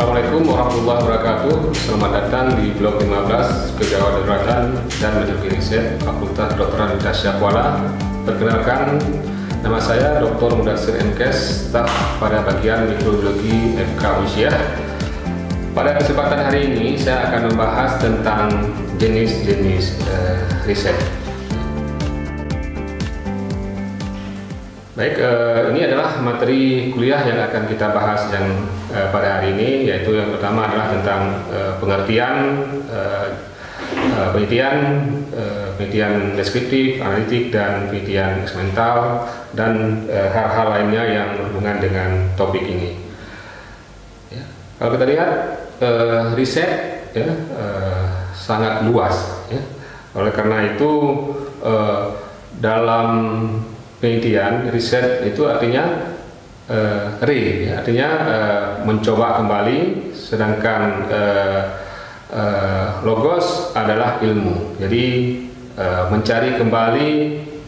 Assalamualaikum warahmatullahi wabarakatuh. Selamat datang di blog 15 Kegawat Daruratan dan Metodologi Riset Fakultas Kedokteran Indonesia Kuala. Perkenalkan, nama saya Dr. Mudassir Enkes, staf pada bagian mikrobiologi FK Ujiah. Pada kesempatan hari ini saya akan membahas tentang jenis-jenis riset. Baik, ini adalah materi kuliah yang akan kita bahas yang pada hari ini, yaitu yang pertama adalah tentang pengertian, penelitian deskriptif, analitik, dan penelitian eksperimental, dan hal-hal lainnya yang berhubungan dengan topik ini. Ya. Kalau kita lihat, riset ya, sangat luas. Ya. Oleh karena itu, dalam penelitian, riset itu artinya artinya mencoba kembali, sedangkan logos adalah ilmu. Jadi mencari kembali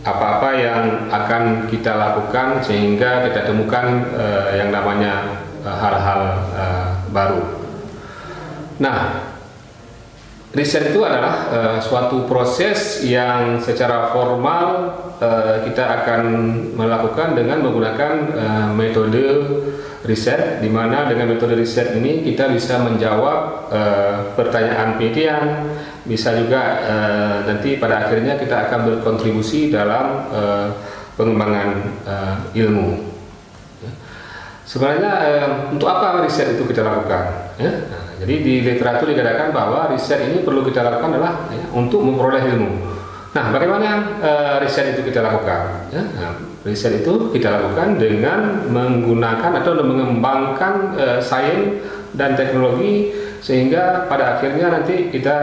apa-apa yang akan kita lakukan sehingga kita temukan yang namanya hal-hal baru. Nah, riset itu adalah suatu proses yang secara formal kita akan melakukan dengan menggunakan metode riset, di mana dengan metode riset ini kita bisa menjawab pertanyaan penelitian, bisa juga nanti pada akhirnya kita akan berkontribusi dalam pengembangan ilmu. Sebenarnya untuk apa riset itu kita lakukan? Ya? Nah, jadi di literatur dikatakan bahwa riset ini perlu kita lakukan adalah untuk memperoleh ilmu. Nah, bagaimana riset itu kita lakukan? Ya? Nah, riset itu kita lakukan dengan menggunakan atau mengembangkan sains dan teknologi, sehingga pada akhirnya nanti kita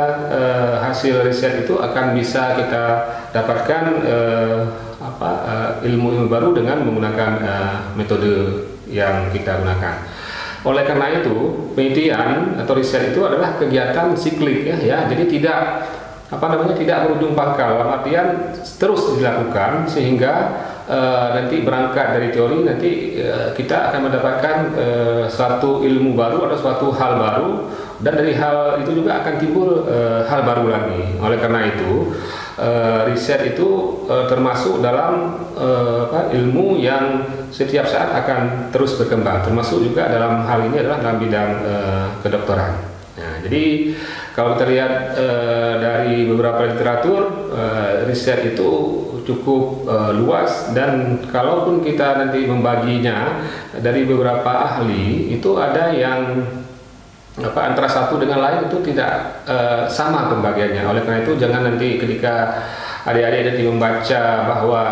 hasil riset itu akan bisa kita dapatkan ilmu-ilmu baru dengan menggunakan metode yang kita gunakan. Oleh karena itu, penelitian atau riset itu adalah kegiatan siklik ya. Jadi tidak tidak berujung pangkal, dalam artian terus dilakukan sehingga nanti berangkat dari teori, nanti kita akan mendapatkan suatu ilmu baru atau suatu hal baru, dan dari hal itu juga akan timbul hal baru lagi. Oleh karena itu, riset itu termasuk dalam ilmu yang setiap saat akan terus berkembang, termasuk juga dalam hal ini adalah dalam bidang kedokteran. Nah, jadi kalau kita lihat dari beberapa literatur, riset itu cukup luas, dan kalaupun kita nanti membaginya dari beberapa ahli, itu ada yang antara satu dengan lain itu tidak sama pembagiannya. Oleh karena itu, jangan nanti ketika adik-adik nanti membaca bahwa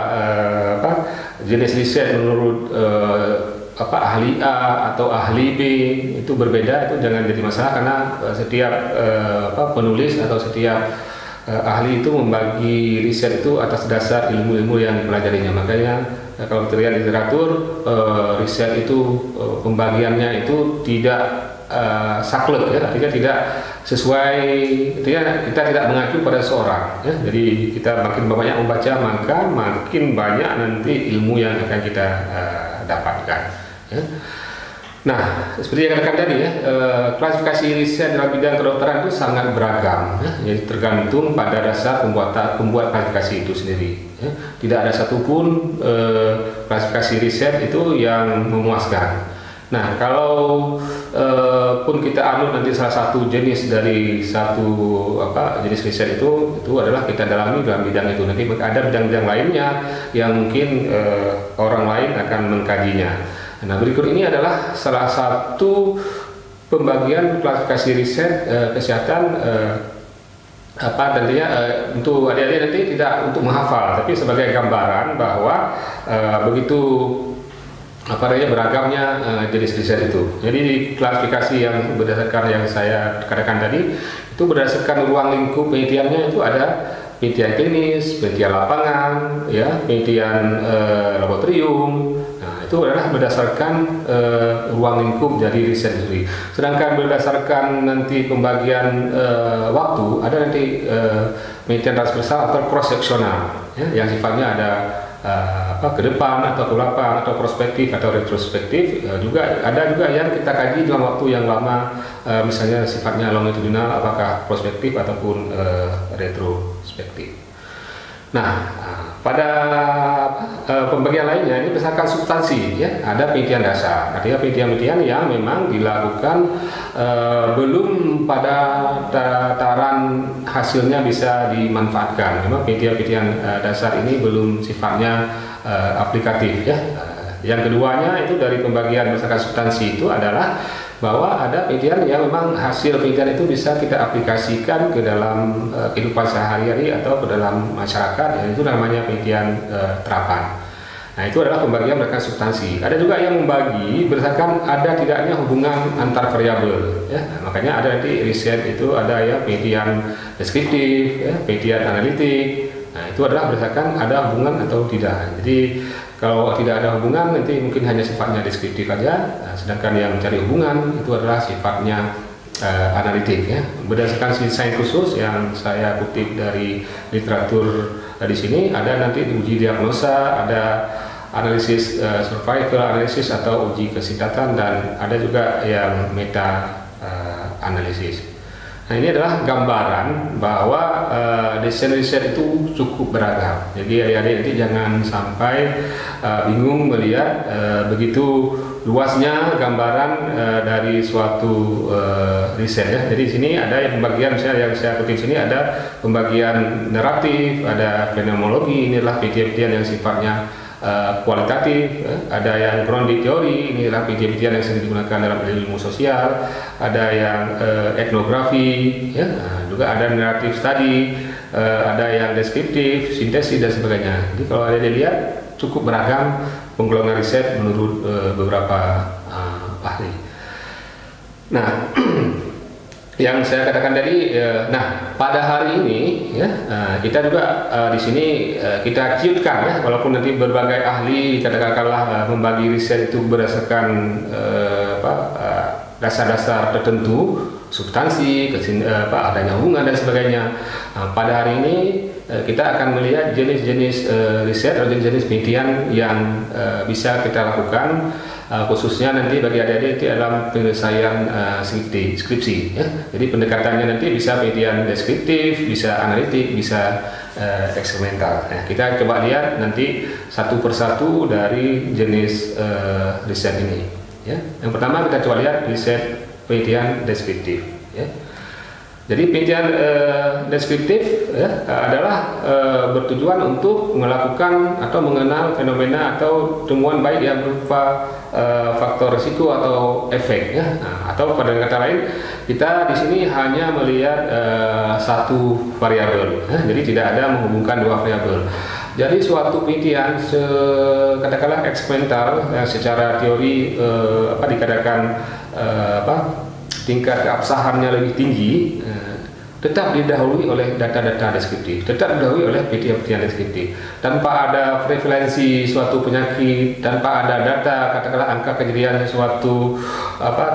jenis riset menurut ahli A atau ahli B itu berbeda, itu jangan jadi masalah, karena setiap penulis atau setiap ahli itu membagi riset itu atas dasar ilmu-ilmu yang dipelajarinya. Makanya kalau kita lihat literatur, riset itu pembagiannya itu tidak saklek ya, artinya tidak sesuai, artinya kita tidak mengacu pada seorang ya. Jadi kita makin banyak membaca, maka makin banyak nanti ilmu yang akan kita dapatkan ya. Nah, seperti yang katakan tadi ya, klasifikasi riset dalam bidang kedokteran itu sangat beragam ya. Jadi tergantung pada dasar pembuat klasifikasi itu sendiri ya. Tidak ada satupun klasifikasi riset itu yang memuaskan. Nah, kalau pun kita anut nanti salah satu jenis dari satu jenis riset itu adalah kita dalami dalam bidang itu. Nanti ada bidang-bidang lainnya yang mungkin orang lain akan mengkajinya. Nah, berikut ini adalah salah satu pembagian klasifikasi riset kesehatan, tentunya untuk adik-adik nanti tidak untuk menghafal, tapi sebagai gambaran bahwa begitu beragamnya jenis riset itu. Jadi klasifikasi yang berdasarkan yang saya katakan tadi itu berdasarkan ruang lingkup penelitiannya, itu ada penelitian klinis, penelitian lapangan, ya, penelitian laboratorium. Nah, itu adalah berdasarkan ruang lingkup dari riset sendiri. Sedangkan berdasarkan nanti pembagian waktu, ada nanti penelitian transversal atau cross seksional, ya, yang sifatnya ada ke depan atau ke belakang atau prospektif atau retrospektif, juga ada juga yang kita kaji dalam waktu yang lama, misalnya sifatnya longitudinal, apakah prospektif ataupun retrospektif. Nah, pada pembagian lainnya ini berdasarkan substansi, ya, ada penelitian dasar, artinya penelitian yang memang dilakukan belum pada tataran hasilnya bisa dimanfaatkan. Memang penelitian dasar ini belum sifatnya aplikatif, ya. Yang keduanya itu dari pembagian berdasarkan substansi itu adalah bahwa ada penelitian yang memang hasil penelitian itu bisa kita aplikasikan ke dalam kehidupan sehari-hari atau ke dalam masyarakat, yaitu namanya penelitian terapan. Nah, itu adalah pembagian berdasarkan substansi. Ada juga yang membagi berdasarkan ada tidaknya hubungan antar variabel, ya. Nah, makanya ada nanti riset itu ada ya penelitian deskriptif, ya, penelitian analitik. Nah, itu adalah berdasarkan ada hubungan atau tidak. Jadi kalau tidak ada hubungan nanti mungkin hanya sifatnya deskriptif saja, sedangkan yang mencari hubungan itu adalah sifatnya analitik, ya. Berdasarkan desain khusus yang saya kutip dari literatur di sini, ada nanti uji diagnosa, ada analisis survival analisis atau uji kesingkatan, dan ada juga yang meta analisis. Nah, ini adalah gambaran bahwa desain riset itu cukup beragam. Jadi adik-adik nanti jangan sampai bingung melihat begitu luasnya gambaran dari suatu riset, ya. Jadi di sini ada yang pembagian, misalnya yang saya kutip sini ada pembagian naratif, ada fenomenologi, ini adalah penelitian yang sifatnya kualitatif, ada yang grounded teori, ini adalah penelitian yang sering digunakan dalam ilmu sosial, ada yang etnografi, ya, juga ada narrative study, ada yang deskriptif, sintesis dan sebagainya. Jadi kalau ada dilihat cukup beragam penggolongan riset menurut beberapa ahli. Nah, yang saya katakan tadi, nah pada hari ini, ya, kita juga di sini kita ciutkan, ya, walaupun nanti berbagai ahli katakanlah membagi riset itu berdasarkan dasar-dasar tertentu, substansi, adanya hubungan dan sebagainya. Pada hari ini kita akan melihat jenis-jenis riset atau jenis-jenis penelitian yang bisa kita lakukan, khususnya nanti bagi adik-adik dalam penyelesaian skripsi, ya. Jadi pendekatannya nanti bisa penelitian deskriptif, bisa analitik, bisa eksperimental. Nah, kita coba lihat nanti satu persatu dari jenis riset ini, ya. Yang pertama kita coba lihat riset penelitian deskriptif, ya. Jadi penelitian deskriptif, ya, adalah bertujuan untuk melakukan atau mengenal fenomena atau temuan baik yang berupa faktor risiko atau efek, ya. Nah, atau pada kata lain kita di sini hanya melihat satu variabel, ya. Jadi tidak ada menghubungkan dua variabel. Jadi suatu penelitian katakanlah eksperimental yang secara teori dikatakan tingkat keabsahannya lebih tinggi, tetap didahului oleh data-data deskriptif, tetap didahului oleh penelitian deskriptif. Tanpa ada prevalensi suatu penyakit, tanpa ada data katakanlah angka kejadian suatu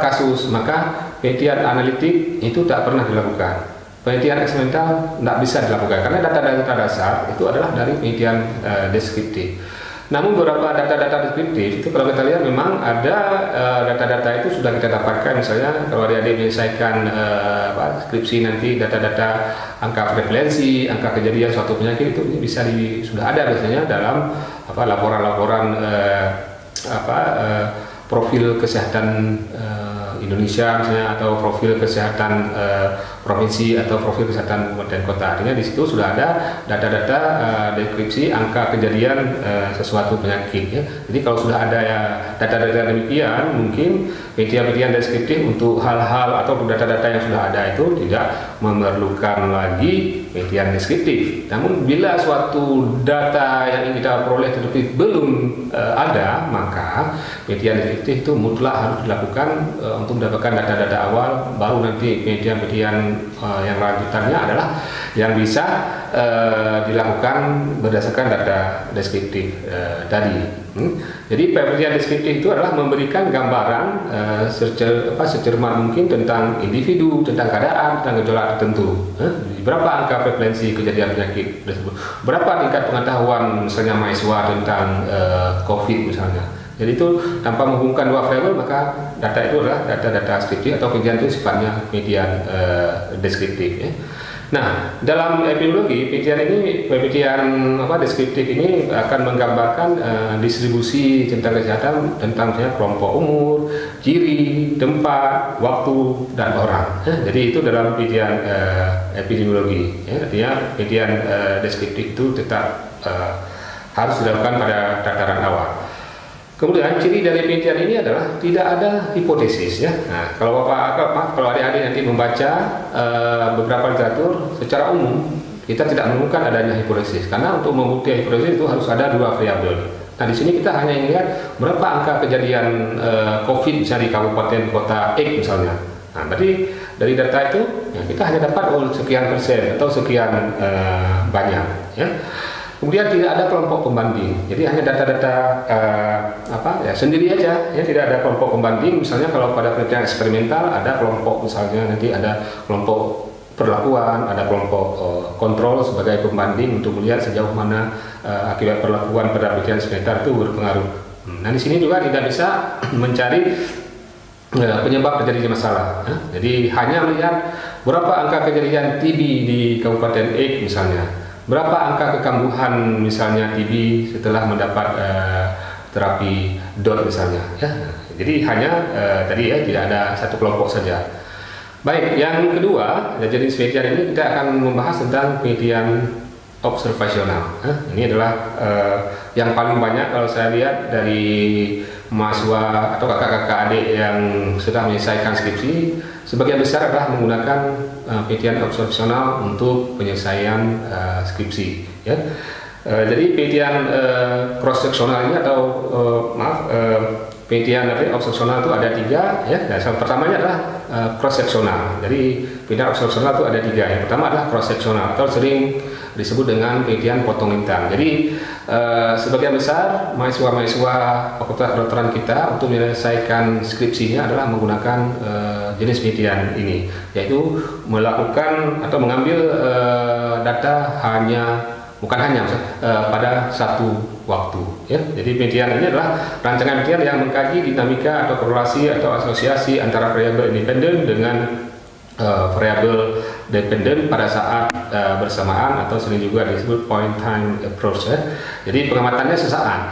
kasus, maka penelitian analitik itu tak pernah dilakukan. Penelitian eksperimental tidak bisa dilakukan karena data-data dasar itu adalah dari penelitian deskriptif. Namun beberapa data-data deskriptif itu kalau kita lihat memang ada data-data itu sudah kita dapatkan, misalnya kalau adik-adik menyelesaikan skripsi nanti data-data angka prevalensi, angka kejadian suatu penyakit itu bisa sudah ada biasanya dalam laporan-laporan profil kesehatan Indonesia misalnya, atau profil kesehatan provinsi atau profil kesehatan kabupaten kota. Artinya di situ sudah ada data-data deskripsi angka kejadian sesuatu penyakit, ya. Jadi kalau sudah ada data-data demikian, mungkin penelitian deskriptif untuk hal-hal atau data-data yang sudah ada itu tidak memerlukan lagi penelitian deskriptif. Namun bila suatu data yang ingin kita peroleh deskriptif belum ada, maka penelitian deskriptif itu mutlak harus dilakukan untuk mendapatkan data-data awal, baru nanti penelitian yang lanjutannya adalah yang bisa dilakukan berdasarkan data deskriptif tadi. Jadi penelitian deskriptif itu adalah memberikan gambaran secermat mungkin tentang individu, tentang keadaan, tentang gejala tertentu. Berapa angka frekuensi kejadian penyakit tersebut, berapa tingkat pengetahuan misalnya mahasiswa tentang COVID misalnya. Jadi itu tanpa menghubungkan dua variabel, maka data itu adalah data-data deskriptif atau penelitian itu sifatnya penelitian deskriptif. Ya. Nah, dalam epidemiologi, penelitian deskriptif ini akan menggambarkan distribusi tentang kesehatan, tentang misalnya kelompok umur, ciri, tempat, waktu, dan orang. Jadi itu dalam penelitian epidemiologi. Artinya penelitian deskriptif itu tetap harus dilakukan pada tataran awal. Kemudian ciri dari penelitian ini adalah tidak ada hipotesis ya. Nah, kalau kalau adik-adik nanti membaca beberapa literatur secara umum, kita tidak menemukan adanya hipotesis karena untuk membuktikan hipotesis itu harus ada dua variabel. Nah, di sini kita hanya melihat berapa angka kejadian COVID misalnya di kabupaten kota X misalnya. Nah, berarti dari data itu ya, kita hanya dapat sekian persen atau sekian banyak ya. Kemudian tidak ada kelompok pembanding, jadi hanya data-data sendiri aja, ya tidak ada kelompok pembanding. Misalnya kalau pada penelitian eksperimental ada kelompok, misalnya nanti ada kelompok perlakuan, ada kelompok kontrol sebagai pembanding untuk melihat sejauh mana akibat perlakuan pada penelitian eksperimental itu berpengaruh. Nah di sini juga tidak bisa mencari penyebab terjadinya masalah. Jadi hanya melihat berapa angka kejadian TB di Kabupaten X misalnya. Berapa angka kekambuhan misalnya TB setelah mendapat terapi DOT misalnya ya. Jadi hanya tadi ya tidak ada satu kelompok saja. Baik, yang kedua, jadi penelitian ini kita akan membahas tentang penelitian observasional. Ini adalah yang paling banyak kalau saya lihat dari mahasiswa atau kakak-kakak adik yang sudah menyelesaikan skripsi, sebagian besar adalah menggunakan penelitian observasional untuk penyelesaian skripsi. Ya. Jadi penelitian cross sectional ini atau penelitian observasional itu ada tiga. Ya. Nah, yang pertamanya adalah cross sectional. Jadi penelitian observasional itu ada tiga. Yang pertama adalah cross sectional atau sering disebut dengan penelitian potong lintang. Jadi sebagian besar mahasiswa-mahasiswa fakultas kedokteran kita untuk menyelesaikan skripsinya adalah menggunakan jenis penelitian ini, yaitu melakukan atau mengambil data pada satu waktu. Ya. Jadi penelitian ini adalah rancangan penelitian yang mengkaji dinamika atau korelasi atau asosiasi antara variabel independen dengan variabel dependen pada saat bersamaan atau sering juga disebut point time approach ya. Jadi pengamatannya sesaat.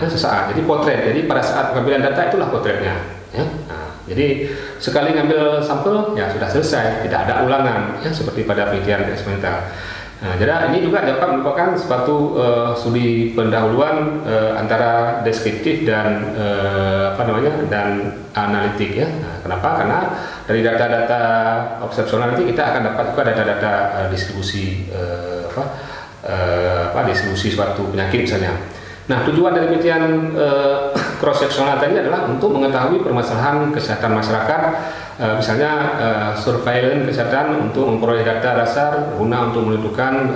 Jadi potret. Jadi pada saat pengambilan data itulah potretnya. Ya. Nah, jadi sekali ngambil sampel ya sudah selesai, tidak ada ulangan ya seperti pada penelitian eksperimental. Nah, jadi ini juga dapat merupakan suatu studi pendahuluan antara deskriptif dan dan analitik ya. Nah, kenapa? Karena dari data-data observasional nanti kita akan dapat juga data-data distribusi distribusi suatu penyakit misalnya. Nah, tujuan dari penelitian cross sectional tadi adalah untuk mengetahui permasalahan kesehatan masyarakat, misalnya surveillance kesehatan untuk memperoleh data dasar guna untuk menentukan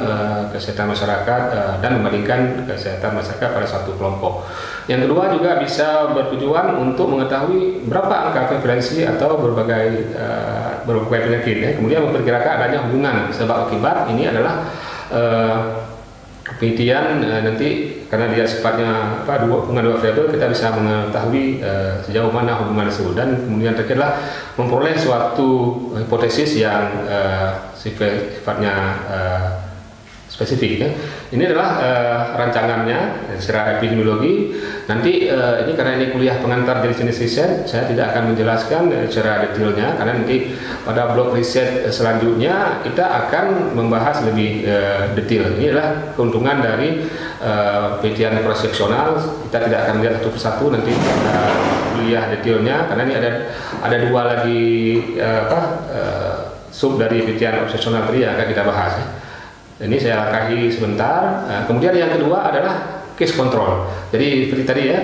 kesehatan masyarakat dan membandingkan kesehatan masyarakat pada suatu kelompok. Yang kedua juga bisa bertujuan untuk mengetahui berapa angka prevalensi atau berbagai penyakit ya. Kemudian memperkirakan adanya hubungan sebab akibat. Ini adalah penelitian nanti karena dia sifatnya hubungan dua variabel, kita bisa mengetahui sejauh mana hubungan tersebut, dan kemudian terakhirlah memperoleh suatu hipotesis yang sifatnya spesifik ya. Ini adalah rancangannya secara epidemiologi. Nanti ini karena ini kuliah pengantar jenis-jenis riset, saya tidak akan menjelaskan secara detailnya karena nanti pada blok riset selanjutnya kita akan membahas lebih detail. Ini adalah keuntungan dari penelitian cross sectional. Kita tidak akan melihat satu persatu, nanti pada kuliah detailnya karena ini ada dua lagi sub dari penelitian observasional tadi yang akan kita bahas ya. Ini saya lakahi sebentar. Kemudian yang kedua adalah case control. Jadi seperti tadi ya,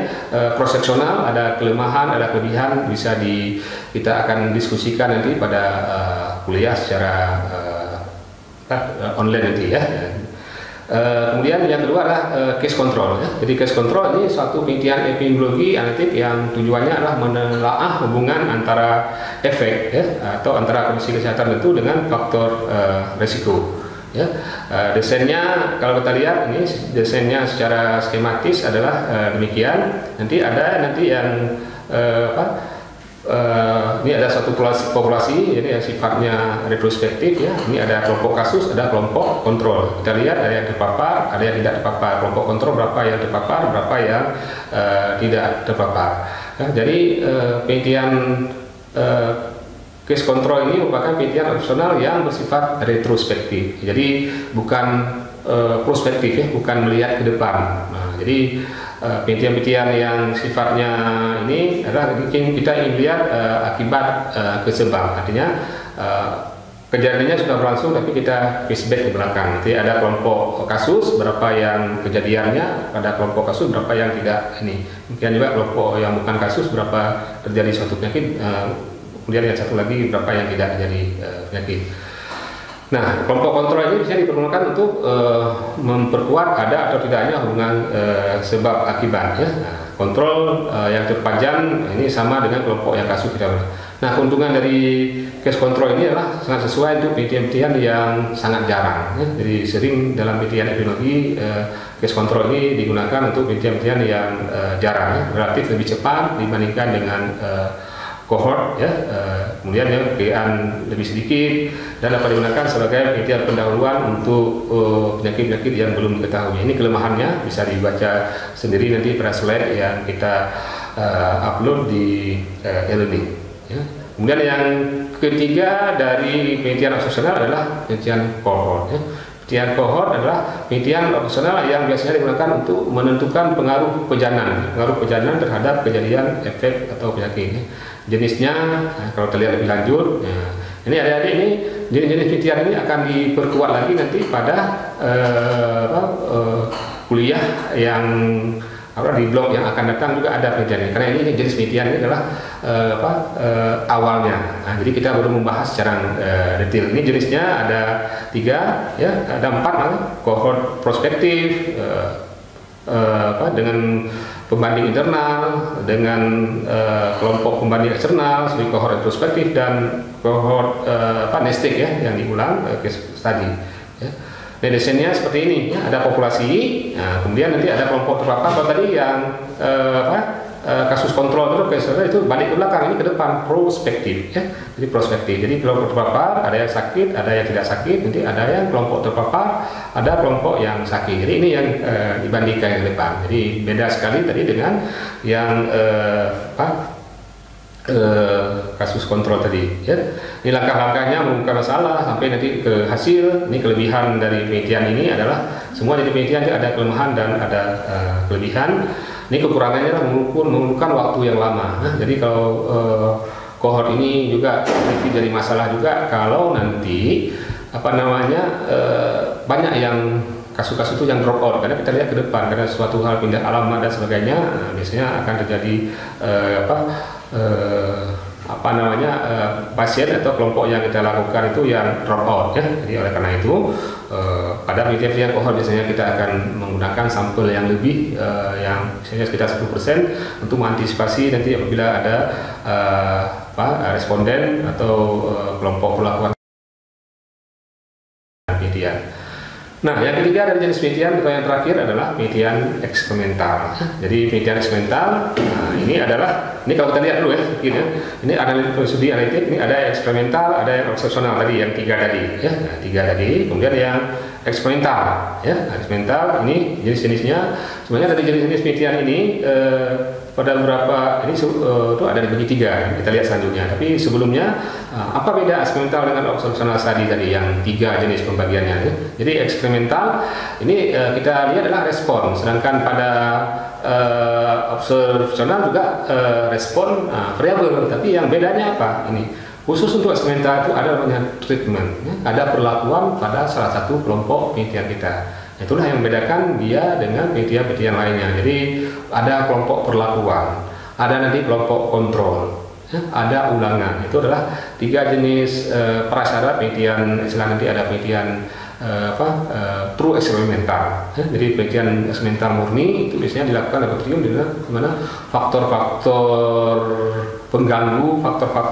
cross sectional ada kelemahan, ada kelebihan, bisa kita akan diskusikan nanti pada kuliah secara online nanti ya. Kemudian yang kedua adalah case control. Ya. Jadi case control ini suatu penelitian epidemiologi analitik yang tujuannya adalah menelaah hubungan antara efek ya, atau antara kondisi kesehatan tertentu dengan faktor resiko. Ya. Desainnya kalau kita lihat ini desainnya secara skematis adalah demikian. Nanti ada yang ini ada satu populasi jadi yang sifatnya retrospektif ya. Ini ada kelompok kasus, ada kelompok kontrol. Kita lihat ada yang terpapar, ada yang tidak terpapar. Kelompok kontrol berapa yang terpapar, berapa yang tidak terpapar. Ya, jadi penelitian case control ini merupakan penelitian opsional yang bersifat retrospektif. Jadi bukan prospektif ya, bukan melihat ke depan. Nah, jadi penelitian-penelitian yang sifatnya ini adalah kita ingin lihat akibat ke sebab. Artinya kejadiannya sudah berlangsung tapi kita flashback ke belakang. Nanti ada kelompok kasus berapa yang kejadiannya, ada kelompok kasus berapa yang tidak ini. Kemudian juga kelompok yang bukan kasus berapa terjadi suatu penyakit. Kemudian yang satu lagi berapa yang tidak terjadi penyakit. Nah, kelompok kontrol ini bisa dipergunakan untuk memperkuat ada atau tidaknya hubungan sebab akibat. Ya. Nah, kontrol yang terpanjang ini sama dengan kelompok yang kasus kita. Nah, keuntungan dari case control ini adalah sangat sesuai untuk penelitian yang sangat jarang. Ya. Jadi sering dalam penelitian epidemiologi case control ini digunakan untuk penelitian yang jarang, ya. Relatif lebih cepat dibandingkan dengan kohort ya, kemudian yang kekayaan lebih sedikit dan dapat digunakan sebagai penelitian pendahuluan untuk penyakit-penyakit yang belum diketahui. Ini kelemahannya bisa dibaca sendiri nanti pada slide yang kita upload di e-learning. Ya. Kemudian yang ketiga dari penelitian opsional adalah penelitian kohort. Ya. Penelitian kohort adalah penelitian opsional yang biasanya digunakan untuk menentukan pengaruh pejanan terhadap kejadian efek atau penyakit. Ya. Jenisnya, kalau terlihat lebih lanjut, ya, ini adik-adik ini jenis-jenis penelitian ini akan diperkuat lagi nanti pada kuliah yang di blog yang akan datang juga ada penelitian ini. Karena ini jenis penelitian ini adalah awalnya. Nah, jadi kita baru membahas secara detail. Ini jenisnya ada 3, ya, ada 4, kohort prospektif, dengan pembanding internal, dengan kelompok pembanding eksternal, seperti kohort retrospektif dan kohort nesting ya, yang diulang case study. Ya. Nah, desainnya seperti ini, ya. Ada populasi, nah, kemudian nanti ada kelompok terpapar. Kalau tadi yang kasus kontrol itu balik ke belakang, ini ke depan prospektif ya. Jadi prospektif. Jadi kelompok terpapar, ada yang sakit, ada yang tidak sakit, nanti ada yang kelompok terpapar, ada kelompok yang sakit. Jadi ini yang dibandingkan ke depan. Jadi beda sekali tadi dengan yang kasus kontrol tadi ya. Ini langkah-langkahnya mengungkap masalah sampai nanti ke hasil. Ini kelebihan dari penelitian ini adalah semua dari penelitian ada kelemahan dan ada kelebihan. Ini kekurangannya adalah memerlukan waktu yang lama. Nah, jadi kalau kohort ini juga sedikit jadi masalah juga kalau nanti banyak yang kasus-kasus itu yang drop out karena kita lihat ke depan karena suatu hal pindah alamat dan sebagainya, biasanya akan terjadi pasien atau kelompok yang kita lakukan itu yang drop out ya. Jadi oleh karena itu pada penelitian kohort biasanya kita akan menggunakan sampel yang lebih yang biasanya sekitar 10% untuk mengantisipasi nanti apabila ada responden atau kelompok pelakuan penelitian. Nah, yang ketiga dari jenis penelitian atau yang terakhir adalah penelitian eksperimental. Jadi penelitian eksperimental, ini kalau kita lihat dulu ya, ini ada studi analitik, ini ada eksperimental, ada yang observasional tadi, yang 3 tadi, ya, nah, 3 tadi. Kemudian yang eksperimental, ya, eksperimental ini jenis-jenisnya. Sebenarnya dari jenis-jenis penelitian ini pada beberapa ini itu ada dibagi 3. Kita lihat selanjutnya. Tapi sebelumnya apa beda eksperimental dengan observasional tadi yang 3 jenis pembagiannya? Ya? Jadi eksperimental ini kita lihat adalah respon, sedangkan pada observasional juga respon variabel. Tapi yang bedanya apa? Ini khusus untuk eksperimental itu ada namanya treatment, ya? Ada perlakuan pada salah satu kelompok penelitian kita. Itulah yang membedakan dia dengan penelitian-penelitian lainnya. Jadi ada kelompok perlakuan, ada nanti kelompok kontrol, ya, ada ulangan. Itu adalah 3 jenis prasyarat penelitian. Istilah nanti ada penelitian true eksperimental. Jadi penelitian eksperimental murni itu biasanya dilakukan laboratorium di mana faktor-faktor pengganggu,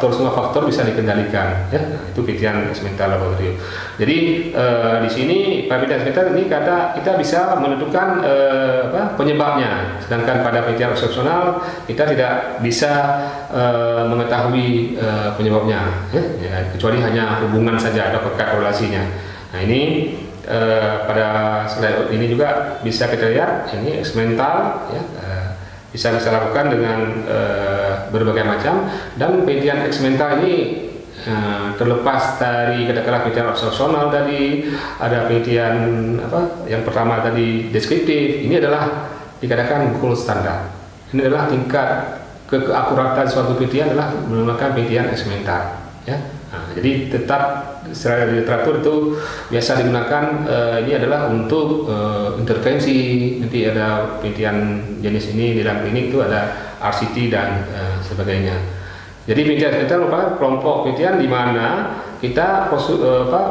semua faktor bisa dikendalikan. Nah, itu penelitian eksperimental laboratorium. Jadi di sini pada penelitian eksperimental ini kita bisa menentukan penyebabnya, sedangkan pada penelitian observasional kita tidak bisa mengetahui penyebabnya, kecuali hanya hubungan saja atau pekat korelasinya. Nah ini pada slide ini juga bisa kita lihat ini eksperimental, bisa lakukan dengan berbagai macam, dan penelitian eksperimental ini terlepas dari katakanlah penelitian observasional tadi, ada penelitian yang pertama tadi deskriptif, ini adalah dikatakan gold standar. Ini adalah tingkat keakuratan suatu penelitian adalah menggunakan penelitian eksperimental. Nah, jadi tetap secara literatur itu biasa digunakan, ini adalah untuk intervensi. Nanti ada penelitian jenis ini di dalam klinik itu ada RCT dan sebagainya. Jadi penelitian eksperimental merupakan kelompok penelitian di mana kita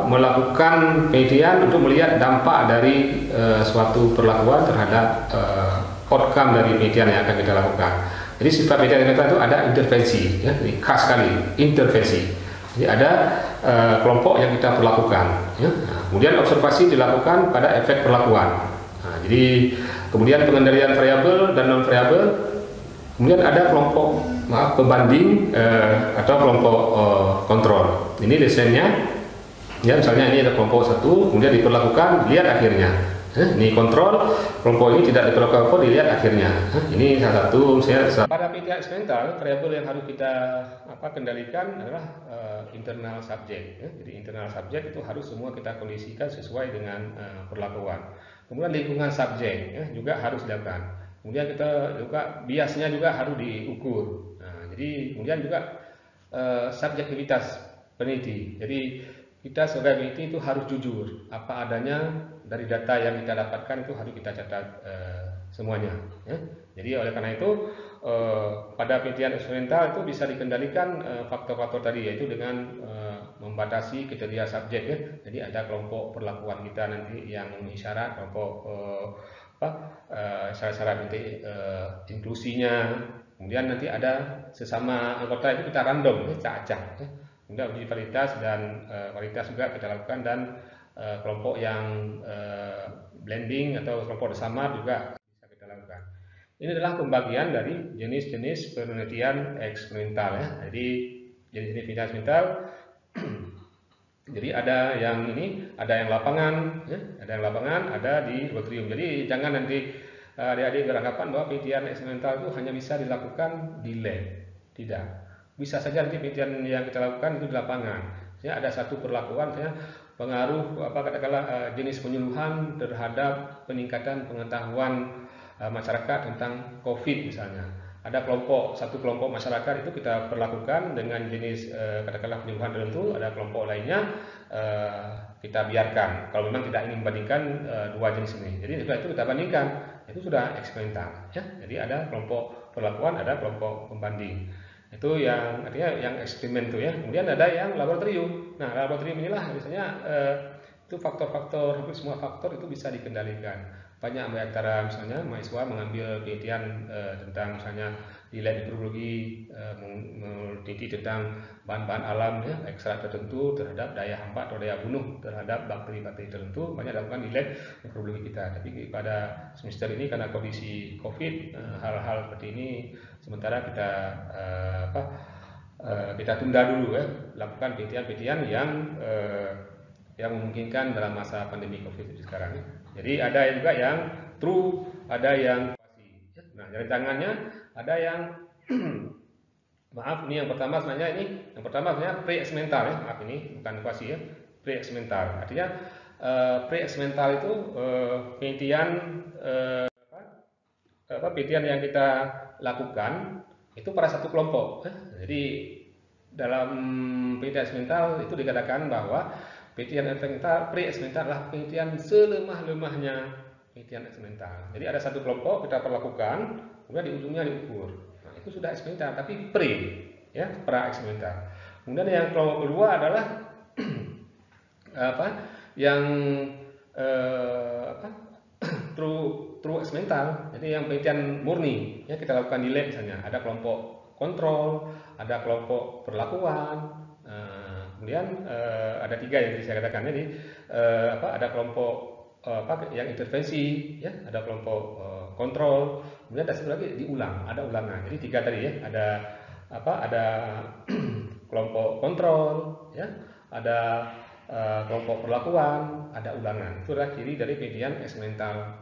melakukan penelitian untuk melihat dampak dari suatu perlakuan terhadap outcome dari penelitian yang akan kita lakukan. Jadi sifat penelitian eksperimental itu ada intervensi, ini khas sekali, intervensi. Jadi ada kelompok yang kita perlakukan. Nah, kemudian observasi dilakukan pada efek perlakuan. Nah, jadi kemudian pengendalian variabel dan non variabel. Kemudian ada kelompok pembanding atau kelompok kontrol. Ini desainnya. Misalnya ini ada kelompok 1, kemudian diperlakukan, lihat akhirnya. Ini kontrol, kelompok ini tidak diperlakukan, dilihat akhirnya. Ini salah satu misalnya. Pada penelitian eksperimental, variabel yang harus kita kendalikan adalah internal subjek. Jadi internal subjek itu harus semua kita kondisikan sesuai dengan perlakuan. Kemudian lingkungan subjek juga harus dilakukan. Kemudian kita juga biasnya juga harus diukur. Nah, jadi kemudian juga subjektivitas peneliti. Jadi kita sebagai peneliti itu harus jujur, apa adanya dari data yang kita dapatkan itu harus kita catat semuanya. Jadi oleh karena itu pada penelitian eksperimental itu bisa dikendalikan faktor-faktor tadi, yaitu dengan membatasi kriteria subjek. Jadi ada kelompok perlakuan kita nanti yang memenuhi syarat, kelompok syarat-syarat nanti inklusinya. Kemudian nanti ada sesama anggota itu kita random, kita acak. Kemudian uji validitas dan kualitas juga kita lakukan, dan kelompok yang blending atau kelompok samar juga bisa kita lakukan. Ini adalah pembagian dari jenis-jenis penelitian eksperimental. Jadi jenis-jenis penelitian eksperimental. Jadi ada yang ini, ada yang lapangan, ada di laboratorium. Jadi jangan nanti adik-adik beranggapan bahwa penelitian eksperimental itu hanya bisa dilakukan di lab. Tidak. Bisa saja nanti penelitian yang kita lakukan itu di lapangan. Ada satu perlakuan, pengaruh katakanlah jenis penyuluhan terhadap peningkatan pengetahuan masyarakat tentang COVID misalnya. Ada satu kelompok masyarakat itu kita perlakukan dengan jenis katakanlah penyuluhan tertentu, ada kelompok lainnya kita biarkan kalau memang tidak ingin membandingkan dua jenis ini. Jadi setelah itu kita bandingkan, itu sudah eksperimental. Jadi ada kelompok perlakuan, ada kelompok pembanding. Itu yang artinya yang eksperimen itu. Kemudian ada yang laboratorium. Nah, laboratorium inilah biasanya itu faktor-faktor, hampir semua faktor itu bisa dikendalikan. Banyak antara misalnya mahasiswa mengambil penelitian tentang misalnya di lab mikrologi meneliti tentang bahan-bahan alam, ekstrak tertentu terhadap daya hampat atau daya bunuh terhadap bakteri-bakteri tertentu, banyak dilakukan di lab mikrologi kita. Tapi pada semester ini karena kondisi COVID, hal-hal seperti ini sementara kita tunda dulu, lakukan penelitian-penelitian yang memungkinkan dalam masa pandemi COVID sekarang. Jadi ada juga yang true, ada yang kuasi. Nah, rancangannya ada yang maaf, ini yang pertama sebenarnya pre-eksperimental, maaf ini bukan kuasi, pre-eksperimental. Artinya pre-eksperimental itu penelitian yang kita lakukan itu pada satu kelompok. Jadi dalam penelitian eksperimental itu dikatakan bahwa penelitian pre-eksperimental adalah penelitian selemah-lemahnya penelitian eksperimental. Jadi ada satu kelompok kita perlakukan, kemudian di ujungnya diukur. Nah, itu sudah eksperimental, tapi pra-eksperimental. Kemudian yang kelompok kedua adalah yang apa true eksperimental, jadi yang penelitian murni ya kita lakukan di lab misalnya, ada kelompok kontrol, ada kelompok perlakuan, kemudian ada 3 yang tadi saya katakan, jadi ada kelompok yang intervensi ya, ada kelompok kontrol, kemudian ada satu lagi diulang, ada ulangan. Jadi 3 tadi ya, ada kelompok kontrol ya, ada kelompok perlakuan, ada ulangan. Itu adalah ciri dari penelitian eksperimental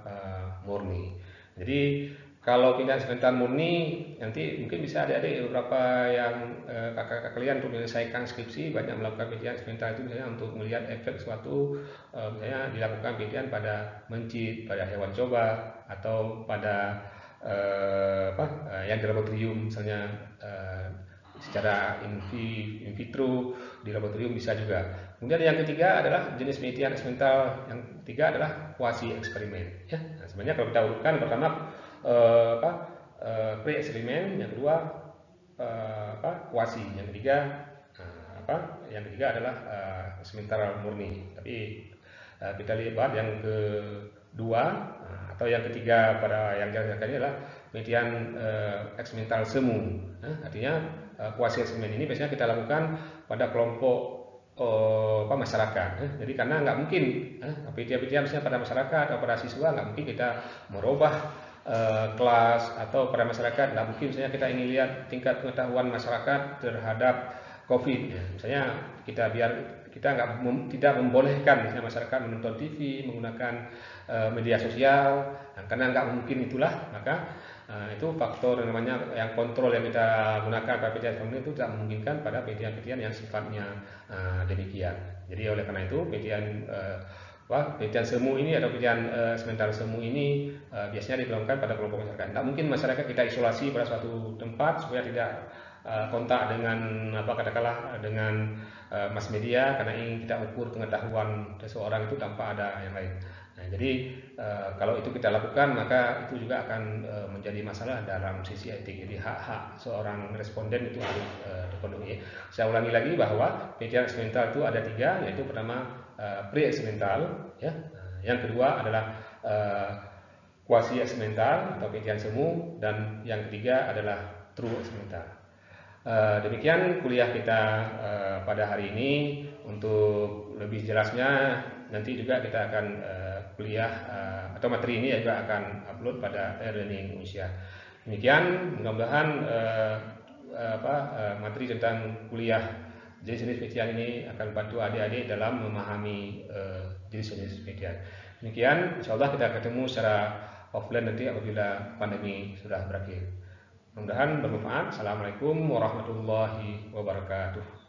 murni. Jadi kalau penelitian eksperimental murni, nanti mungkin bisa adik-adik beberapa yang kakak-kakak kalian untuk menyelesaikan skripsi banyak melakukan penelitian eksperimental itu, misalnya untuk melihat efek suatu, misalnya dilakukan penelitian pada mencit, pada hewan coba, atau pada yang di laboratorium, misalnya secara in vitro di laboratorium bisa juga. Kemudian yang ketiga adalah jenis penelitian eksperimental, yang ketiga adalah kuasi eksperimen ya. Nah, sebenarnya kalau kita urutkan, pertama pre-eksperimen, yang kedua kuasi, yang ketiga adalah eksperimental murni. Tapi kita lihat yang kedua atau yang ketiga pada yang kita ini adalah penelitian eksperimental semu. Artinya kuasi eksperimen ini biasanya kita lakukan pada kelompok masyarakat. Jadi karena nggak mungkin penelitian misalnya pada masyarakat atau pada siswa, nggak mungkin kita merubah kelas, atau pada masyarakat nggak mungkin misalnya kita ingin lihat tingkat pengetahuan masyarakat terhadap COVID. Misalnya kita tidak membolehkan misalnya masyarakat menonton TV, menggunakan media sosial, karena nggak mungkin itulah, maka itu faktor yang namanya yang kontrol yang kita gunakan pada penelitian itu tidak memungkinkan pada penelitian yang sifatnya demikian. Jadi oleh karena itu penelitian semu ini atau penelitian eksperimental semu ini biasanya dilakukan pada kelompok masyarakat. Tidak mungkin masyarakat kita isolasi pada suatu tempat supaya tidak kontak dengan dengan mass media, karena ingin kita ukur pengetahuan seseorang itu tanpa ada yang lain. Nah, jadi kalau itu kita lakukan, maka itu juga akan menjadi masalah dalam sisi etik. Jadi hak-hak seorang responden itu harus dipenuhi. Saya ulangi lagi bahwa penelitian eksperimental itu ada 3, yaitu pertama pre-eksperimental, ya. Yang kedua adalah kuasi eksperimental atau penelitian semu, dan yang ketiga adalah true eksperimental. Demikian kuliah kita pada hari ini. Untuk lebih jelasnya nanti juga kita akan kuliah atau materi ini juga akan upload pada e-learning Indonesia. Demikian, mudah-mudahan materi tentang kuliah jenis-jenis penelitian ini akan bantu adik-adik dalam memahami jenis-jenis penelitian. Demikian, insyaallah kita ketemu secara offline nanti apabila pandemi sudah berakhir. Mudah-mudahan bermanfaat. Assalamualaikum warahmatullahi wabarakatuh.